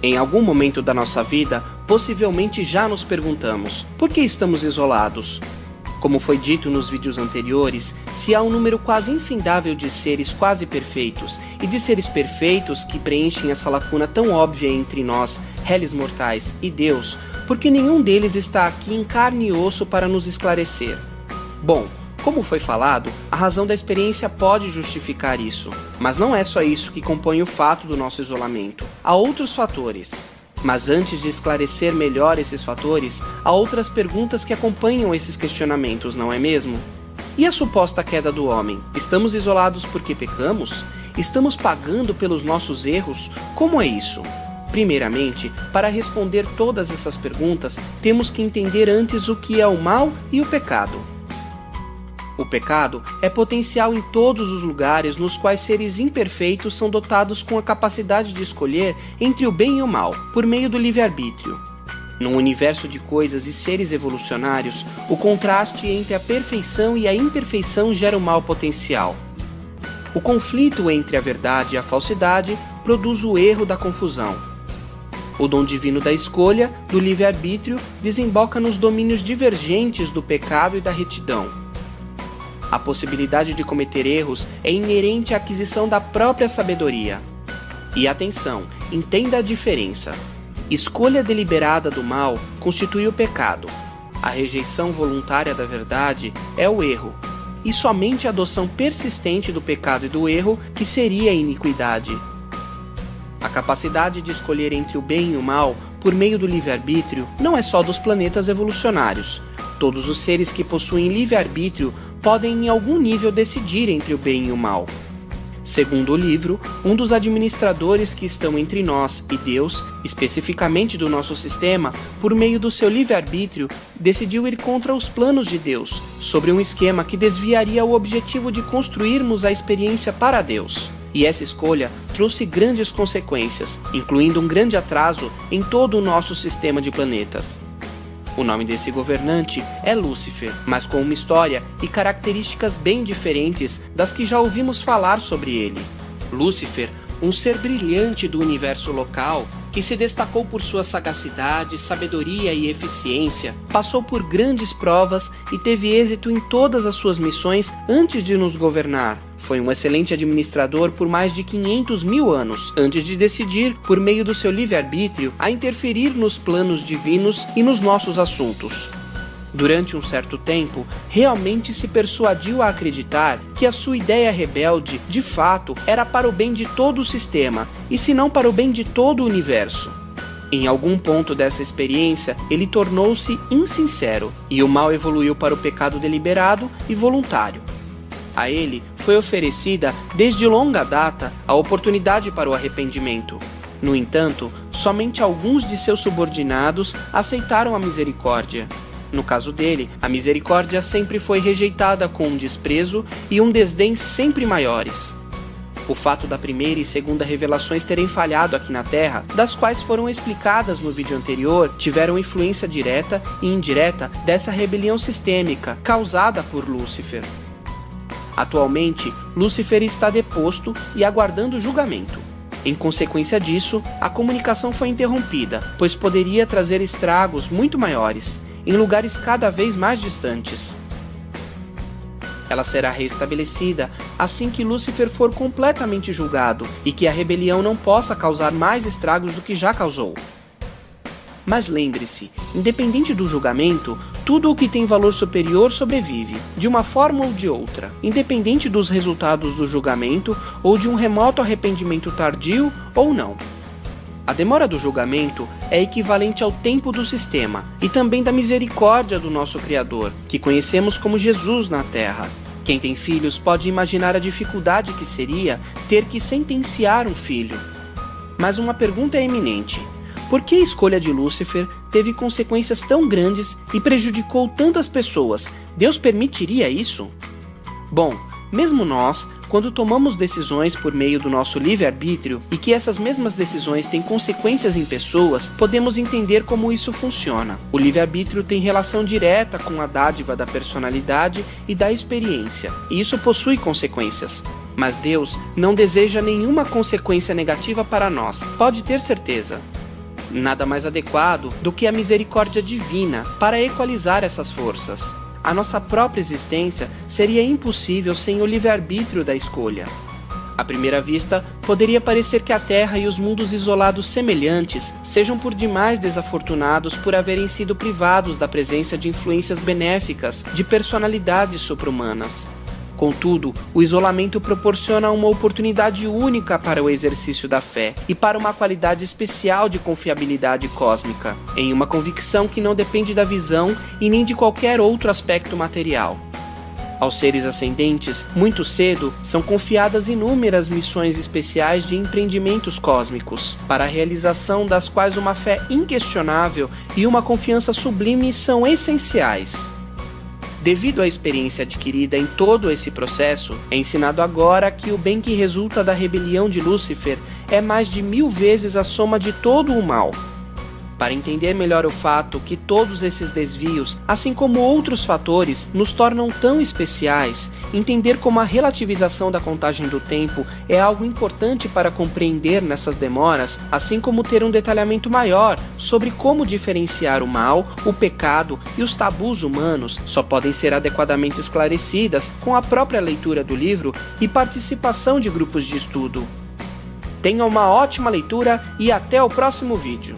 Em algum momento da nossa vida, possivelmente já nos perguntamos: por que estamos isolados? Como foi dito nos vídeos anteriores, se há um número quase infindável de seres quase perfeitos e de seres perfeitos que preenchem essa lacuna tão óbvia entre nós, réis mortais, e Deus, por que nenhum deles está aqui em carne e osso para nos esclarecer? Bom, como foi falado, a razão da experiência pode justificar isso, mas não é só isso que compõe o fato do nosso isolamento. Há outros fatores. Mas antes de esclarecer melhor esses fatores, há outras perguntas que acompanham esses questionamentos, não é mesmo? E a suposta queda do homem? Estamos isolados porque pecamos? Estamos pagando pelos nossos erros? Como é isso? Primeiramente, para responder todas essas perguntas, temos que entender antes o que é o mal e o pecado. O pecado é potencial em todos os lugares nos quais seres imperfeitos são dotados com a capacidade de escolher entre o bem e o mal, por meio do livre-arbítrio. Num universo de coisas e seres evolucionários, o contraste entre a perfeição e a imperfeição gera o mal potencial. O conflito entre a verdade e a falsidade produz o erro da confusão. O dom divino da escolha, do livre-arbítrio, desemboca nos domínios divergentes do pecado e da retidão. A possibilidade de cometer erros é inerente à aquisição da própria sabedoria. E atenção, entenda a diferença. Escolha deliberada do mal constitui o pecado. A rejeição voluntária da verdade é o erro. E somente a adoção persistente do pecado e do erro que seria a iniquidade. A capacidade de escolher entre o bem e o mal por meio do livre-arbítrio não é só dos planetas evolucionários. Todos os seres que possuem livre-arbítrio podem em algum nível decidir entre o bem e o mal. Segundo o livro, um dos administradores que estão entre nós e Deus, especificamente do nosso sistema, por meio do seu livre-arbítrio, decidiu ir contra os planos de Deus, sobre um esquema que desviaria o objetivo de construirmos a experiência para Deus. E essa escolha trouxe grandes consequências, incluindo um grande atraso em todo o nosso sistema de planetas. O nome desse governante é Lúcifer, mas com uma história e características bem diferentes das que já ouvimos falar sobre ele. Lúcifer, um ser brilhante do universo local, que se destacou por sua sagacidade, sabedoria e eficiência, passou por grandes provas e teve êxito em todas as suas missões antes de nos governar. Foi um excelente administrador por mais de 500 mil anos, antes de decidir, por meio do seu livre-arbítrio, a interferir nos planos divinos e nos nossos assuntos. Durante um certo tempo, realmente se persuadiu a acreditar que a sua ideia rebelde, de fato, era para o bem de todo o sistema, e se não para o bem de todo o universo. Em algum ponto dessa experiência, ele tornou-se insincero, e o mal evoluiu para o pecado deliberado e voluntário. A ele foi oferecida, desde longa data, a oportunidade para o arrependimento. No entanto, somente alguns de seus subordinados aceitaram a misericórdia. No caso dele, a misericórdia sempre foi rejeitada com um desprezo e um desdém sempre maiores. O fato da primeira e segunda revelações terem falhado aqui na Terra, das quais foram explicadas no vídeo anterior, tiveram influência direta e indireta dessa rebelião sistêmica causada por Lúcifer. Atualmente, Lúcifer está deposto e aguardando julgamento. Em consequência disso, a comunicação foi interrompida, pois poderia trazer estragos muito maiores, em lugares cada vez mais distantes. Ela será restabelecida assim que Lúcifer for completamente julgado e que a rebelião não possa causar mais estragos do que já causou. Mas lembre-se, independente do julgamento, tudo o que tem valor superior sobrevive, de uma forma ou de outra, independente dos resultados do julgamento ou de um remoto arrependimento tardio ou não. A demora do julgamento é equivalente ao tempo do sistema e também da misericórdia do nosso Criador, que conhecemos como Jesus na Terra. Quem tem filhos pode imaginar a dificuldade que seria ter que sentenciar um filho. Mas uma pergunta é eminente. Por que a escolha de Lúcifer teve consequências tão grandes e prejudicou tantas pessoas? Deus permitiria isso? Bom, mesmo nós, quando tomamos decisões por meio do nosso livre-arbítrio e que essas mesmas decisões têm consequências em pessoas, podemos entender como isso funciona. O livre-arbítrio tem relação direta com a dádiva da personalidade e da experiência, e isso possui consequências. Mas Deus não deseja nenhuma consequência negativa para nós, pode ter certeza. Nada mais adequado do que a misericórdia divina para equalizar essas forças. A nossa própria existência seria impossível sem o livre-arbítrio da escolha. À primeira vista, poderia parecer que a Terra e os mundos isolados semelhantes sejam por demais desafortunados por haverem sido privados da presença de influências benéficas de personalidades supra-humanas. Contudo, o isolamento proporciona uma oportunidade única para o exercício da fé e para uma qualidade especial de confiabilidade cósmica, em uma convicção que não depende da visão e nem de qualquer outro aspecto material. Aos seres ascendentes, muito cedo, são confiadas inúmeras missões especiais de empreendimentos cósmicos, para a realização das quais uma fé inquestionável e uma confiança sublime são essenciais. Devido à experiência adquirida em todo esse processo, é ensinado agora que o bem que resulta da rebelião de Lúcifer é mais de 1000 vezes a soma de todo o mal. Para entender melhor o fato que todos esses desvios, assim como outros fatores, nos tornam tão especiais, entender como a relativização da contagem do tempo é algo importante para compreender nessas demoras, assim como ter um detalhamento maior sobre como diferenciar o mal, o pecado e os tabus humanos, só podem ser adequadamente esclarecidas com a própria leitura do livro e participação de grupos de estudo. Tenha uma ótima leitura e até o próximo vídeo.